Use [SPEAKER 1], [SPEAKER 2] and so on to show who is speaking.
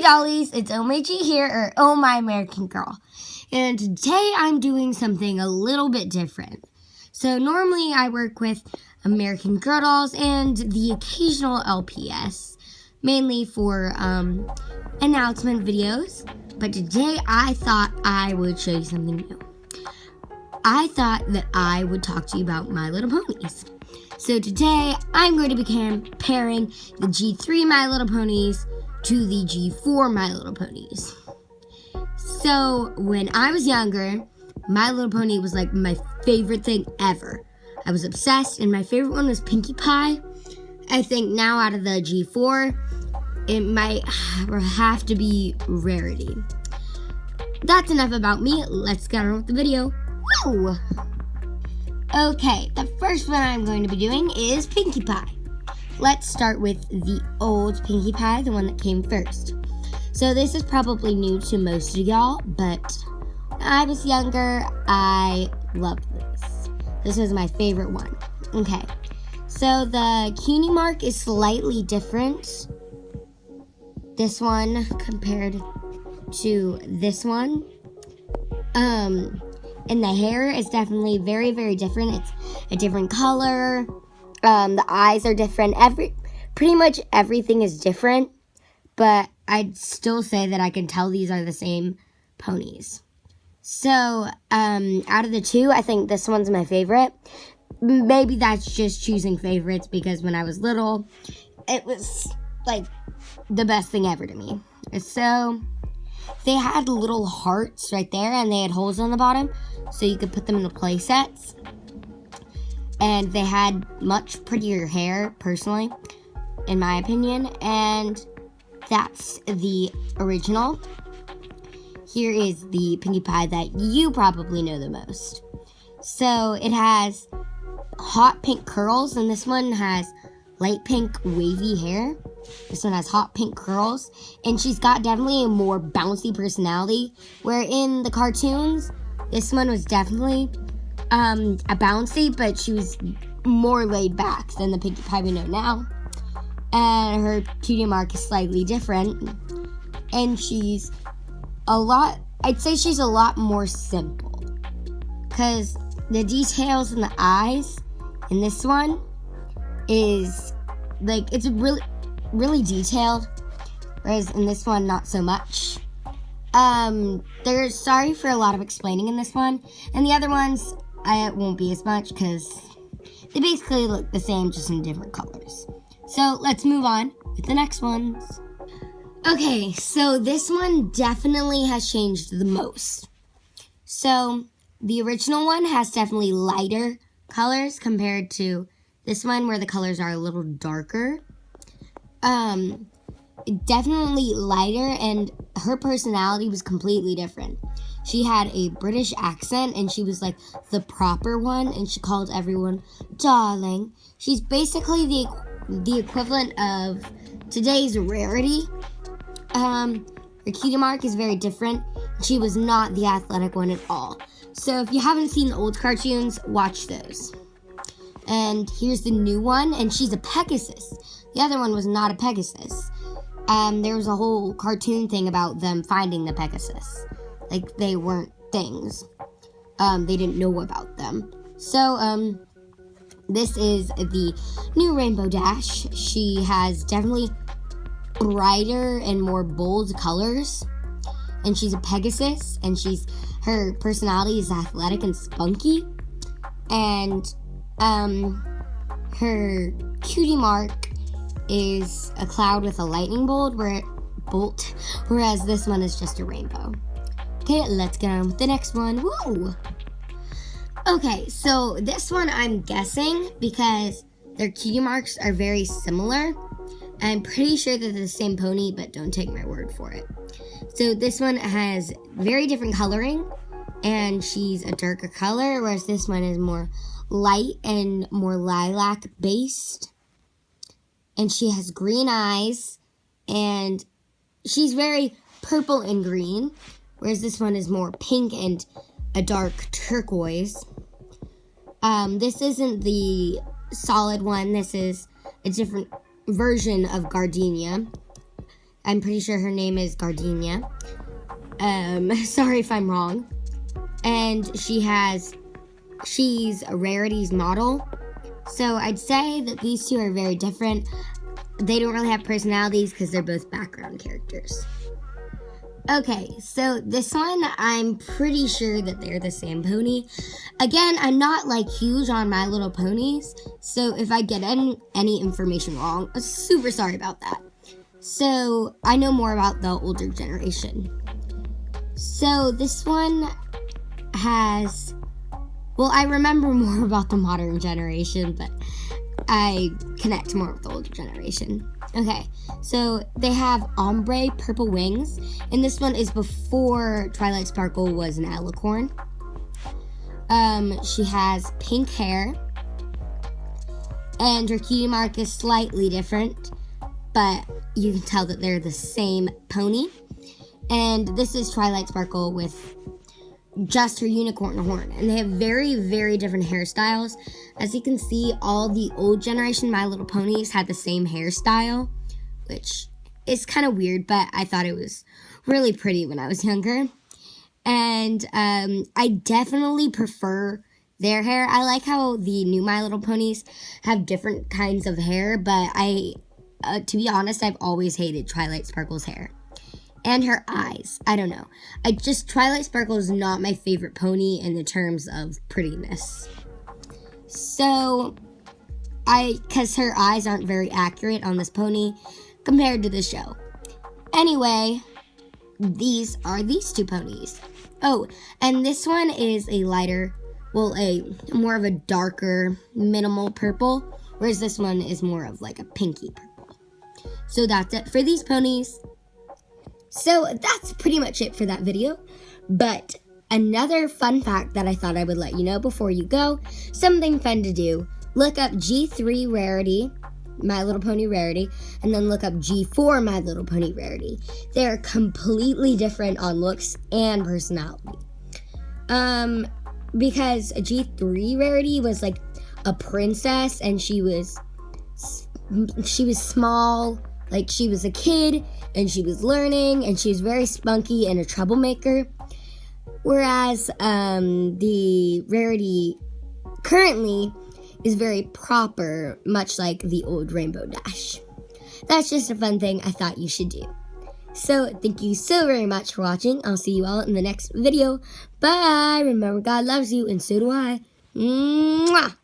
[SPEAKER 1] dollies, it's Oh My G here, or Oh My American Girl. And today I'm doing something a little bit different. So normally I work with American Girl dolls and the occasional LPS, mainly for announcement videos. But today I thought I would show you something new. I thought that I would talk to you about My Little Ponies. So today I'm going to be comparing the G3 My Little Ponies to the G4 My Little Ponies. So when I was younger, My Little Pony was like my favorite thing ever. I was obsessed, and my favorite one was Pinkie Pie. I think now out of the G4, it might have to be Rarity. That's enough about me. Let's get on with the video. Woo! Okay, the first one I'm going to be doing is Pinkie Pie. Let's start with the old Pinkie Pie, the one that came first. So this is probably new to most of y'all, but when I was younger, I loved this. This was my favorite one. Okay, so the cutie mark is slightly different. This one compared to this one. And the hair is definitely very, very different. It's a different color. The eyes are different. Pretty much everything is different. But I'd still say that I can tell these are the same ponies. So, out of the two, I think this one's my favorite. Maybe that's just choosing favorites because when I was little, it was like the best thing ever to me. So, they had little hearts right there and they had holes on the bottom so you could put them in the play sets. And they had much prettier hair, personally, in my opinion. And that's the original. Here is the Pinkie Pie that you probably know the most. So it has hot pink curls, and this one has light pink wavy hair. This one has hot pink curls, and she's got definitely a more bouncy personality, where in the cartoons, this one was definitely a bouncy, but she was more laid back than the Pinkie Pie we know now. And her cutie mark is slightly different, and I'd say she's a lot more simple, because the details in the eyes in this one is, like, it's really detailed, whereas in this one, not so much. Sorry for a lot of explaining in this one, and the other ones, it won't be as much, because they basically look the same, just in different colors. So, let's move on with the next ones. Okay, so this one definitely has changed the most. So, the original one has definitely lighter colors compared to this one, where the colors are a little darker. Definitely lighter, and her personality was completely different. She had a British accent, and she was like the proper one, and she called everyone darling. She's basically the equivalent of today's Rarity. Her cutie mark is very different. She was not the athletic one at all. So if you haven't seen the old cartoons, watch those. And here's the new one, and she's a Pegasus. The other one was not a Pegasus. There was a whole cartoon thing about them finding the Pegasus. Like, they weren't things. They didn't know about them. So, this is the new Rainbow Dash. She has definitely brighter and more bold colors. And she's a Pegasus, and her personality is athletic and spunky. And, her cutie mark is a cloud with a lightning bolt, whereas this one is just a rainbow. Okay, let's get on with the next one. Woo! Okay, so this one I'm guessing because their cutie marks are very similar. I'm pretty sure they're the same pony, but don't take my word for it. So this one has very different coloring, and she's a darker color, whereas this one is more light and more lilac based. And she has green eyes, and she's very purple and green, whereas this one is more pink and a dark turquoise. This isn't the solid one. This is a different version of Gardenia. I'm pretty sure her name is Gardenia. Sorry if I'm wrong. And she's a Rarity's model. So I'd say that these two are very different. They don't really have personalities because they're both background characters. Okay, so this one, I'm pretty sure that they're the same pony. Again, I'm not like huge on My Little Ponies, so if I get any information wrong, I'm super sorry about that. So I know more about the older generation. So this one has, well, I remember more about the modern generation, but I connect more with the older generation. Okay, so they have ombre purple wings, and this one is before Twilight Sparkle was an alicorn. She has pink hair, and her cutie mark is slightly different, but you can tell that they're the same pony. And this is Twilight Sparkle with just her unicorn horn, and they have very, very different hairstyles. As you can see, all the old generation My Little Ponies had the same hairstyle, which is kind of weird, but I thought it was really pretty when I was younger. And I definitely prefer their hair. I like how the new My Little Ponies have different kinds of hair, but to be honest, I've always hated Twilight Sparkle's hair. And her eyes. I don't know. Twilight Sparkle is not my favorite pony in the terms of prettiness. So, because her eyes aren't very accurate on this pony compared to the show. Anyway, these are these two ponies. Oh, and this one is a more of a darker, minimal purple, whereas this one is more of like a pinky purple. So that's it for these ponies. So that's pretty much it for that video, but another fun fact that I thought I would let you know before you go, something fun to do, look up G3 Rarity, My Little Pony Rarity, and then look up G4 My Little Pony Rarity. They're completely different on looks and personality. Because G3 Rarity was like a princess, and she was small, like she was a kid, and she was learning, and she was very spunky and a troublemaker. Whereas the Rarity currently is very proper, much like the old Rainbow Dash. That's just a fun thing I thought you should do. So thank you so very much for watching. I'll see you all in the next video. Bye! Remember, God loves you, and so do I. Mwah!